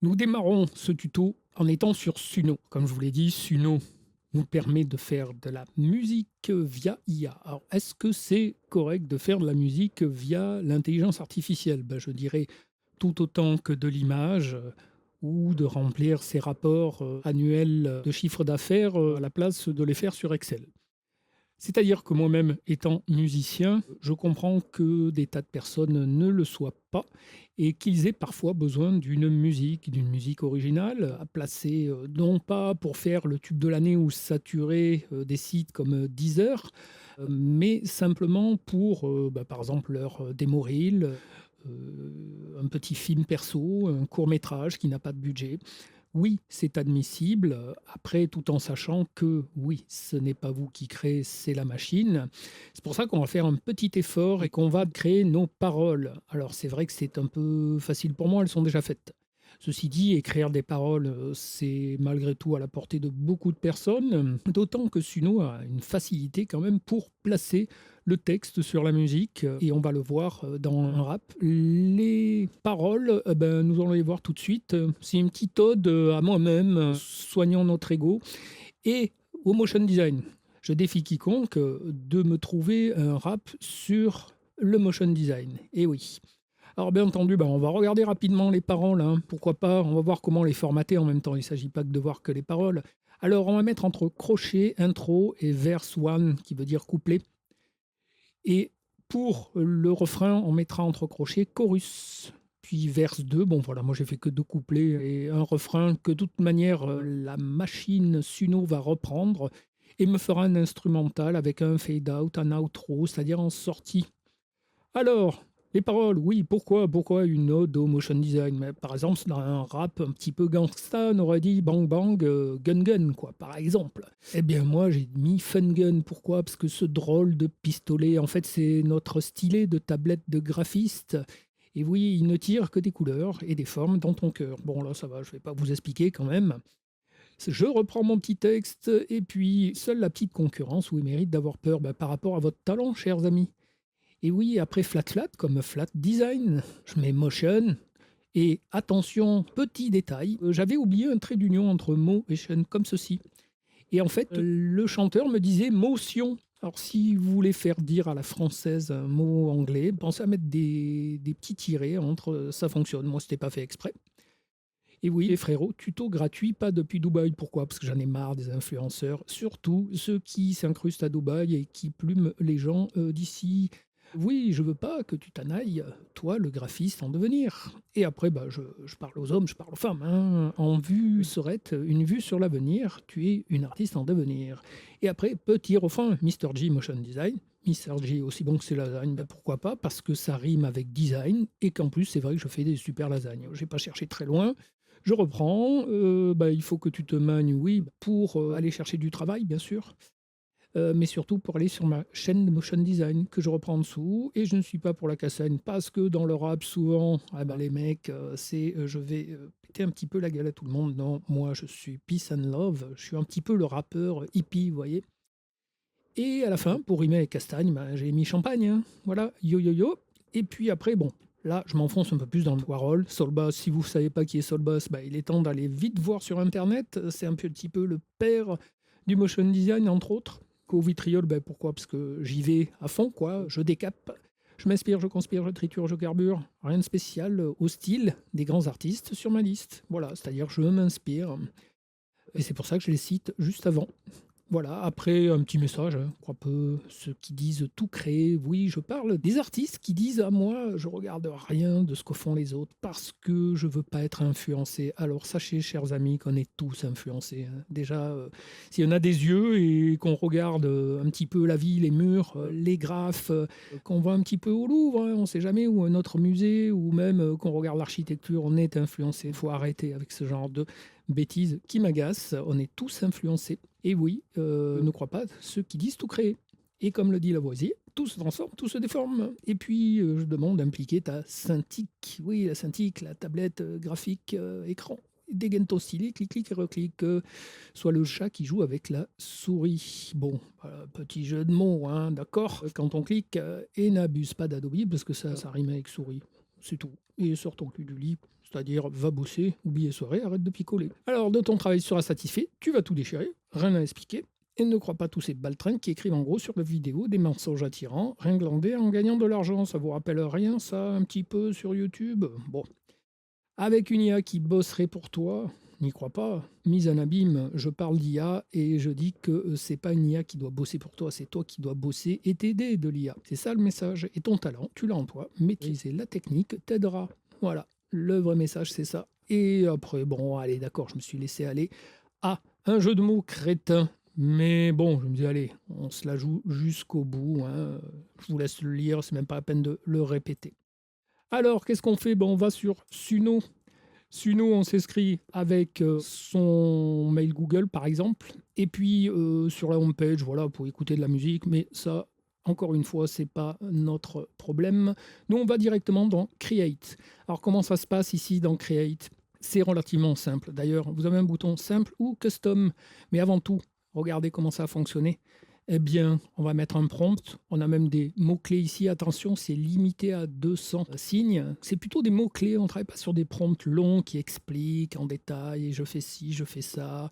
Nous démarrons ce tuto en étant sur Suno. Comme je vous l'ai dit, Suno nous permet de faire de la musique via IA. Alors, est-ce que c'est correct de faire de la musique via l'intelligence artificielle? Je dirais tout autant que de l'image ou de remplir ses rapports annuels de chiffre d'affaires à la place de les faire sur Excel. C'est-à-dire que moi-même, étant musicien, je comprends que des tas de personnes ne le soient pas et qu'ils aient parfois besoin d'une musique originale à placer, non pas pour faire le tube de l'année ou saturer des sites comme Deezer, mais simplement pour, par exemple, leur démo reel, un petit film perso, un court métrage qui n'a pas de budget. Oui, c'est admissible, après tout en sachant que oui, ce n'est pas vous qui créez, c'est la machine. C'est pour ça qu'on va faire un petit effort et qu'on va créer nos paroles. Alors c'est vrai que c'est un peu facile pour moi, elles sont déjà faites. Ceci dit, écrire des paroles, c'est malgré tout à la portée de beaucoup de personnes, d'autant que Suno a une facilité quand même pour placer le texte sur la musique et on va le voir dans un rap. Les paroles, nous allons les voir tout de suite. C'est une petite ode à moi-même, soignant notre ego et au motion design. Je défie quiconque de me trouver un rap sur le motion design. Et oui. Alors bien entendu, on va regarder rapidement les paroles, hein. Pourquoi pas, on va voir comment les formater en même temps. Il ne s'agit pas que de voir que les paroles. Alors on va mettre entre crochet, intro et verse one, qui veut dire couplet. Et pour le refrain, on mettra entre crochets chorus. Puis verse 2, bon voilà, moi j'ai fait que 2 couplets et un refrain que de toute manière la machine Suno va reprendre et me fera un instrumental avec un fade out, un outro, c'est-à-dire en sortie. Alors, les paroles, oui, pourquoi une ode au motion design? Mais par exemple, dans un rap un petit peu gangsta, on aurait dit bang bang, gun gun, quoi, par exemple. Eh bien, moi, j'ai mis fun gun. Pourquoi? Parce que ce drôle de pistolet, en fait, c'est notre stylet de tablette de graphiste. Et oui, il ne tire que des couleurs et des formes dans ton cœur. Bon, là, ça va, je vais pas vous expliquer quand même. Je reprends mon petit texte, et puis, seule la petite concurrence où il mérite d'avoir peur par rapport à votre talent, chers amis. Et oui, après flat flat, comme flat design, je mets motion. Et attention, petit détail, j'avais oublié un trait d'union entre mo et tion, comme ceci. Et en fait, le chanteur me disait motion. Alors si vous voulez faire dire à la française un mot anglais, pensez à mettre des petits tirets entre, ça fonctionne. Moi, c'était pas fait exprès. Et oui, les frérots, tuto gratuit, pas depuis Dubaï. Pourquoi? Parce que j'en ai marre des influenceurs, surtout ceux qui s'incrustent à Dubaï et qui plument les gens d'ici. Oui, je veux pas que tu t'en ailles, toi, le graphiste en devenir. Et après, je parle aux hommes, je parle aux femmes, hein. En vue serait une vue sur l'avenir, tu es une artiste en devenir. Et après, petit refrain, Mr. G Motion Design. Mr. G aussi bon que ses lasagnes, pourquoi pas? Parce que ça rime avec design et qu'en plus, c'est vrai que je fais des super lasagnes. J'ai pas cherché très loin. Je reprends, il faut que tu te magnes, oui, pour aller chercher du travail, bien sûr, mais surtout pour aller sur ma chaîne de motion design que je reprends en dessous. Et je ne suis pas pour la cassagne parce que dans le rap, souvent, les mecs, je vais péter un petit peu la gueule à tout le monde. Non, moi, je suis peace and love. Je suis un petit peu le rappeur hippie, vous voyez. Et à la fin, pour rimer avec castagne, j'ai mis champagne, hein. Voilà, yo yo yo. Et puis après, bon, là, je m'enfonce un peu plus dans le Warhol. Soulboss, si vous ne savez pas qui est Soulboss, il est temps d'aller vite voir sur Internet. C'est un petit peu le père du motion design, entre autres. Qu'au vitriol, pourquoi? Parce que j'y vais à fond, quoi. Je décape, je m'inspire, je conspire, je triture, je carbure. Rien de spécial au style des grands artistes sur ma liste. Voilà, c'est-à-dire je m'inspire. Et c'est pour ça que je les cite juste avant. Voilà, après un petit message, hein, crois peu, ceux qui disent tout créer, oui, je parle des artistes qui disent à moi, je regarde rien de ce que font les autres parce que je veux pas être influencé. Alors sachez, chers amis, qu'on est tous influencés, hein. Déjà, s'il y en a des yeux et qu'on regarde un petit peu la vie, les murs, les graphes, qu'on va un petit peu au Louvre, hein, on sait jamais, ou un autre musée, ou même qu'on regarde l'architecture, on est influencé. Il faut arrêter avec ce genre de bêtises qui m'agacent, on est tous influencés. Et oui, ne crois pas ceux qui disent tout créer. Et comme le dit Lavoisier, tout se transforme, tout se déforme. Et puis, je demande d'impliquer ta Cintiq. Oui, la Cintiq, la tablette graphique écran. dégaine ton stylet, clic, clic et reclic. Soit le chat qui joue avec la souris. Bon, petit jeu de mots, hein, d'accord? Quand on clique, et n'abuse pas d'Adobe parce que ça rime avec souris. C'est tout. Et sors ton cul du lit, c'est-à-dire va bosser, oublie les soirées, arrête de picoler. Alors, de ton travail sera satisfait, tu vas tout déchirer, rien à expliquer. Et ne crois pas tous ces baltringues qui écrivent en gros sur la vidéo des mensonges attirants, rien glander en gagnant de l'argent. Ça vous rappelle rien, ça, un petit peu sur YouTube? Bon. Avec une IA qui bosserait pour toi, n'y crois pas. Mise en abîme, je parle d'IA et je dis que c'est pas une IA qui doit bosser pour toi, c'est toi qui dois bosser et t'aider de l'IA. C'est ça le message. Et ton talent, tu l'as en toi. Maîtriser la technique t'aidera. Voilà, le vrai message, c'est ça. Et après, bon, allez, d'accord, je me suis laissé aller à un jeu de mots crétin. Mais bon, je me dis, allez, on se la joue jusqu'au bout. Hein. Je vous laisse le lire, c'est même pas la peine de le répéter. Alors, qu'est-ce qu'on fait? Ben, on va sur Suno. Suno, on s'inscrit avec son mail Google, par exemple. Et puis, sur la homepage, voilà, pour écouter de la musique. Mais ça, encore une fois, c'est pas notre problème. Nous, on va directement dans Create. Alors, comment ça se passe ici dans Create? C'est relativement simple. D'ailleurs, vous avez un bouton simple ou custom. Mais avant tout, regardez comment ça a fonctionné. Eh bien, on va mettre un prompt. On a même des mots-clés ici. Attention, c'est limité à 200 signes. C'est plutôt des mots-clés. On ne travaille pas sur des prompts longs qui expliquent en détail. Je fais ci, je fais ça.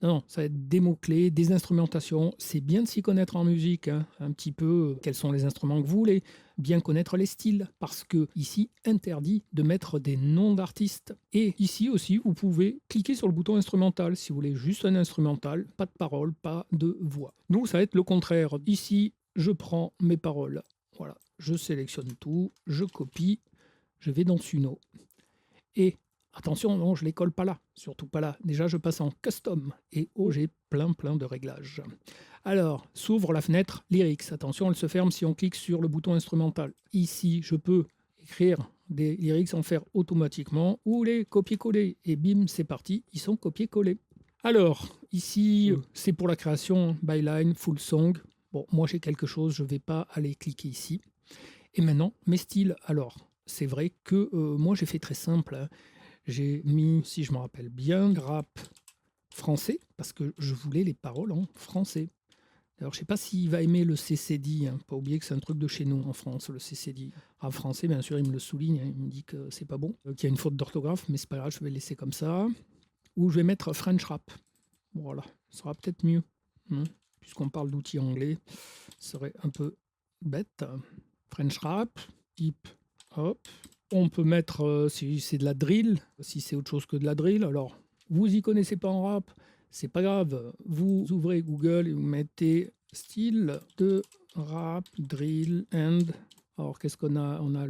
Non, ça va être des mots-clés, des instrumentations. C'est bien de s'y connaître en musique, hein, un petit peu quels sont les instruments que vous voulez, bien connaître les styles, parce que ici, interdit de mettre des noms d'artistes. Et ici aussi, vous pouvez cliquer sur le bouton instrumental, si vous voulez juste un instrumental, pas de paroles, pas de voix. Nous, ça va être le contraire. Ici, je prends mes paroles. Voilà, je sélectionne tout, je copie, je vais dans Suno. Et attention, non, je ne les colle pas là, surtout pas là. Déjà, je passe en custom et j'ai plein de réglages. Alors, s'ouvre la fenêtre Lyrics. Attention, elle se ferme si on clique sur le bouton instrumental. Ici, je peux écrire des lyrics, en faire automatiquement ou les copier-coller. Et bim, c'est parti, ils sont copiés-collés. Alors, ici, c'est pour la création byline, full song. Bon, moi j'ai quelque chose, je ne vais pas aller cliquer ici. Et maintenant, mes styles. Alors, c'est vrai que moi j'ai fait très simple. Hein. J'ai mis, si je me rappelle bien, rap français, parce que je voulais les paroles en français. Alors, je ne sais pas s'il va aimer le CCD, hein. Pas oublier que c'est un truc de chez nous en France, le CCD. Rap français, bien sûr, il me le souligne, hein. Il me dit que c'est pas bon, qu'il y a une faute d'orthographe, mais c'est pas grave, je vais laisser comme ça. Ou je vais mettre French rap. Voilà, ce sera peut-être mieux, hein, puisqu'on parle d'outils anglais. Ce serait un peu bête. French rap, hip hop. On peut mettre, si c'est de la drill, si c'est autre chose que de la drill, alors vous y connaissez pas en rap, c'est pas grave. Vous ouvrez Google et vous mettez style de rap, drill and. Alors qu'est-ce qu'on a? On a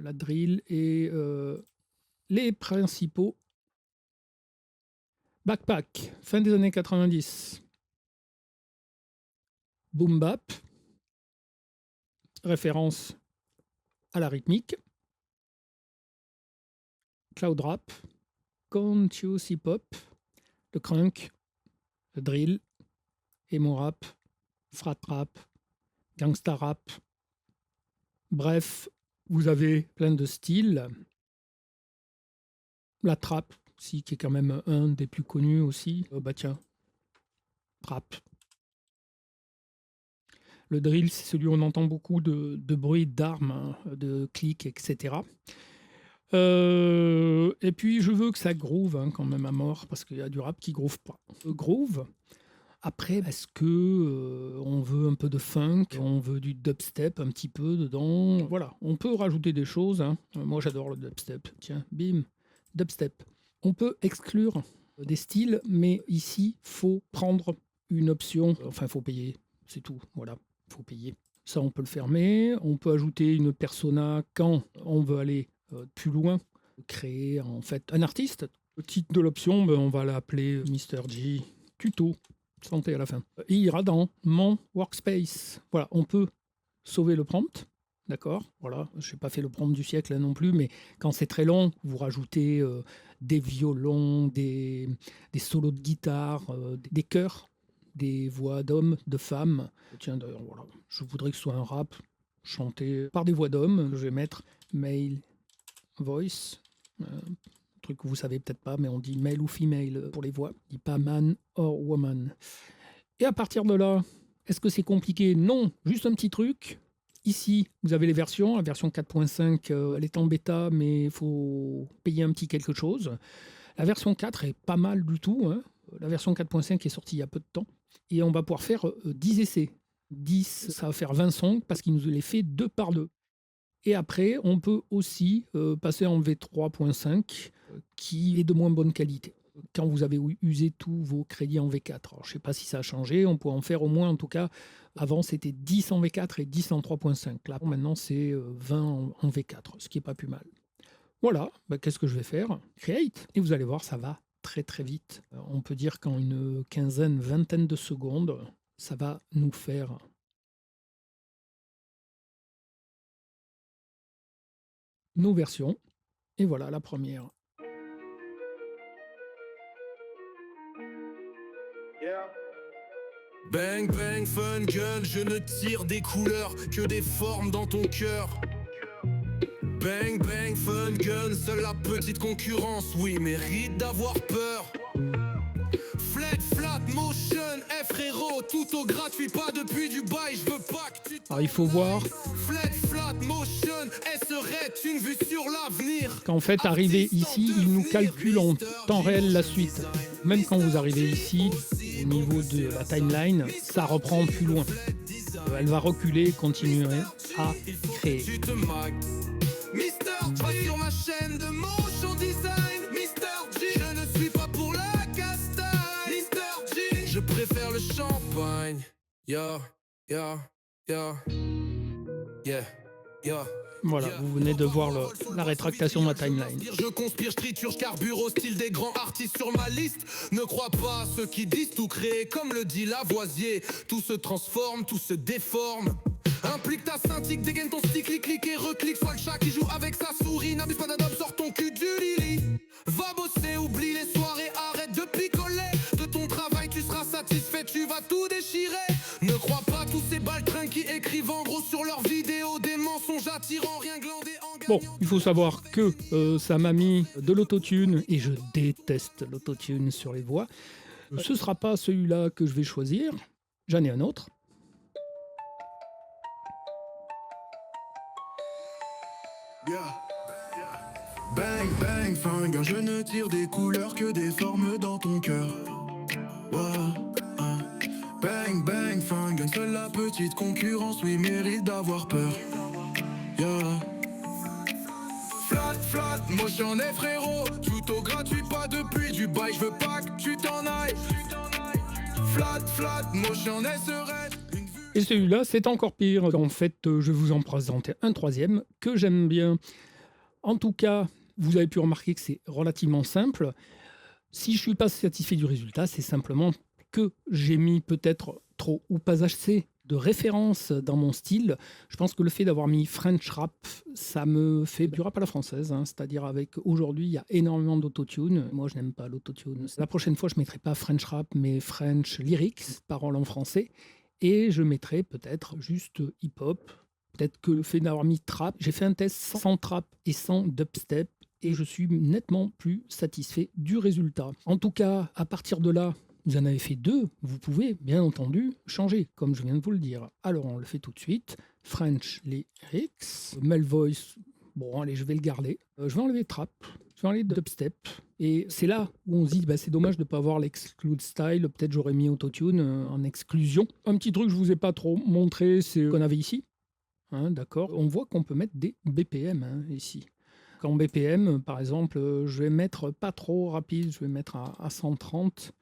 la drill et les principaux. Backpack, fin des années 90. Boom bap, référence à la rythmique. Cloud rap, conscious hip hop, le crunk, le drill, emo rap, frat rap, gangsta rap. Bref, vous avez plein de styles. La trap, si, qui est quand même un des plus connus aussi. Bah tiens, trap. Le drill, c'est celui où on entend beaucoup de bruit d'armes, hein, de clics, etc. Et puis je veux que ça groove, hein, quand même à mort, parce qu'il y a du rap qui groove pas. Groove. Après, est-ce que on veut un peu de funk, on veut du dubstep un petit peu dedans? Voilà, on peut rajouter des choses. Hein. Moi, j'adore le dubstep. Tiens, bim, dubstep. On peut exclure des styles, mais ici, faut prendre une option. Enfin, faut payer, c'est tout. Voilà, faut payer. Ça, on peut le fermer. On peut ajouter une persona quand on veut aller plus loin, créer en fait un artiste. Le titre de l'option, ben, on va l'appeler Mr. G Tuto. Santé à la fin. Il ira dans mon workspace. Voilà, on peut sauver le prompt. D'accord, voilà, je n'ai pas fait le prompt du siècle là non plus, mais quand c'est très long, vous rajoutez des violons, des solos de guitare, des chœurs, des voix d'hommes, de femmes. Tiens, d'ailleurs, voilà, je voudrais que ce soit un rap chanté par des voix d'hommes. Je vais mettre male voice, truc que vous savez peut-être pas, mais on dit male ou female pour les voix. On dit pas man or woman. Et à partir de là, est-ce que c'est compliqué? Non, juste un petit truc. Ici, vous avez les versions. La version 4.5, elle est en bêta, mais il faut payer un petit quelque chose. La version 4 est pas mal du tout, hein. La version 4.5 est sortie il y a peu de temps. Et on va pouvoir faire 10 essais. 10, ça va faire 20 songs parce qu'il nous les fait 2 par 2. Et après, on peut aussi passer en V3.5 qui est de moins bonne qualité. Quand vous avez usé tous vos crédits en V4. Alors, je ne sais pas si ça a changé, on peut en faire au moins, en tout cas, avant c'était 10 en V4 et 10 en 3.5. Là, maintenant, c'est 20 en V4, ce qui n'est pas plus mal. Voilà, qu'est-ce que je vais faire? Create, et vous allez voir, ça va très très vite. On peut dire qu'en une quinzaine, vingtaine de secondes, ça va nous faire nos versions. Et voilà la première. Bang bang fun gun, je ne tire des couleurs que des formes dans ton cœur. Bang bang fun gun, seule la petite concurrence, oui, mérite d'avoir peur. Flat motion, frérot, tout au gratuit, pas depuis du bail, je veux pas que tu. Alors il faut voir Flat motion, serait une vue sur l'avenir. qu'en fait, arrivé ici, il nous calcule en temps réel la suite. Même quand vous arrivez ici, au niveau de la timeline, ça reprend plus loin. Elle va reculer et continuer à créer. Mister, pas sur ma chaîne de motion design. Mister G, je ne suis pas pour la castagne. Mister G, je préfère le champagne. Yeah. Voilà, vous venez de voir la rétractation de ma timeline. Je conspire, je triture, je carbure au style des grands artistes sur ma liste. Ne crois pas à ceux qui disent tout créer, comme le dit Lavoisier. Tout se transforme, tout se déforme. Implique ta scintille, dégaine ton stick, clic et reclique. Sois le chat qui joue avec sa souris. N'abuse pas d'Adobe, sors ton cul du Lili. Va bosser, oublie les soirées, arrête de picoler. De ton travail, tu seras satisfait, tu vas tout déchirer. Ne crois pas tous ces baltrins qui écrivent en gros sur leurs vidéos des mensonges attirants, rien glandés en gagnant. Bon, il faut savoir que ça m'a mis de l'autotune, et je déteste l'autotune sur les voix. Ce ne sera pas celui-là que je vais choisir, j'en ai un autre. Bang bang fang, je ne tire des couleurs que des formes dans ton cœur. Bang bang fang, seule la petite concurrence lui mérite d'avoir peur. Flat, motion est frérot, tout au gratuit, pas depuis du bail, je veux pas que tu t'en ailles. Flat, motion est sereine. Et celui-là, c'est encore pire. En fait, je vais vous en présenter un troisième que j'aime bien. En tout cas, vous avez pu remarquer que c'est relativement simple. Si je ne suis pas satisfait du résultat, c'est simplement que j'ai mis peut-être trop ou pas assez de références dans mon style. Je pense que le fait d'avoir mis French rap, ça me fait du rap à la française, hein. C'est-à-dire avec aujourd'hui, il y a énormément d'autotune. Moi, je n'aime pas l'autotune. La prochaine fois, je ne mettrai pas French rap, mais French lyrics, paroles en français. Et je mettrai peut-être juste hip-hop. Peut-être que le fait d'avoir mis trap, j'ai fait un test sans trap et sans dubstep et je suis nettement plus satisfait du résultat. En tout cas, à partir de là, vous en avez fait 2, vous pouvez bien entendu changer, comme je viens de vous le dire. Alors on le fait tout de suite. French lyrics, male voice, bon allez, je vais le garder. Je vais enlever trap, je vais enlever dubstep. Et c'est là où on se dit, c'est dommage de ne pas avoir l'exclude style. Peut-être j'aurais mis autotune en exclusion. Un petit truc que je ne vous ai pas trop montré, c'est ce qu'on avait ici. Hein, d'accord. On voit qu'on peut mettre des BPM ici. En BPM, par exemple, je vais mettre pas trop rapide, je vais mettre à 130.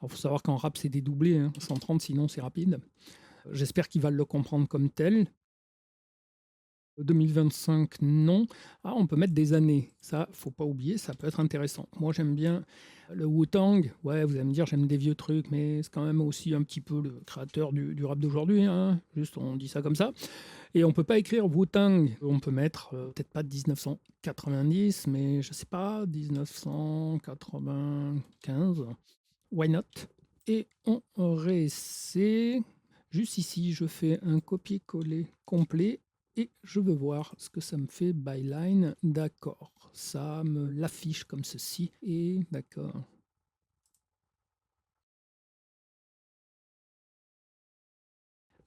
Il faut savoir qu'en rap, c'est dédoublé, 130, sinon c'est rapide. J'espère qu'il va le comprendre comme tel. 2025, non. Ah, on peut mettre des années. Ça, faut pas oublier, ça peut être intéressant. Moi, j'aime bien le Wu-Tang. Ouais, vous allez me dire, j'aime des vieux trucs, mais c'est quand même aussi un petit peu le créateur du rap d'aujourd'hui. Juste, on dit ça comme ça. Et on peut pas écrire Wu-Tang. On peut mettre, peut-être pas 1990, mais je sais pas, 1995. Why not? Et on réessaie. Juste ici, je fais un copier-coller complet. Et je veux voir ce que ça me fait byline. D'accord. ça me l'affiche comme ceci. Et d'accord.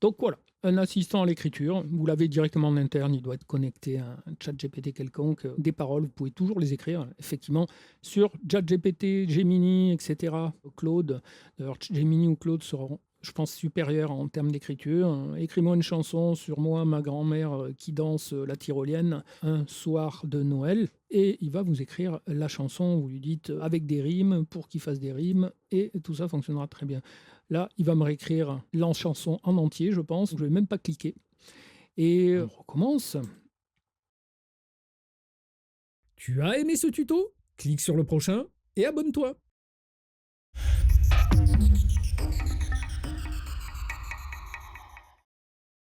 Donc voilà, un assistant à l'écriture, vous l'avez directement en interne, il doit être connecté à un chat GPT quelconque. Des paroles, vous pouvez toujours les écrire, effectivement, sur chat GPT, Gemini, etc. Claude, d'ailleurs, Gemini ou Claude seront, je pense, supérieurs en termes d'écriture. Écris-moi une chanson sur moi, ma grand-mère qui danse la tyrolienne un soir de Noël. Et il va vous écrire la chanson, vous lui dites avec des rimes pour qu'il fasse des rimes, et tout ça fonctionnera très bien. Là, il va me réécrire la chanson en entier, je pense. Je ne vais même pas cliquer. Et on recommence. Tu as aimé ce tuto? Clique sur le prochain et abonne-toi.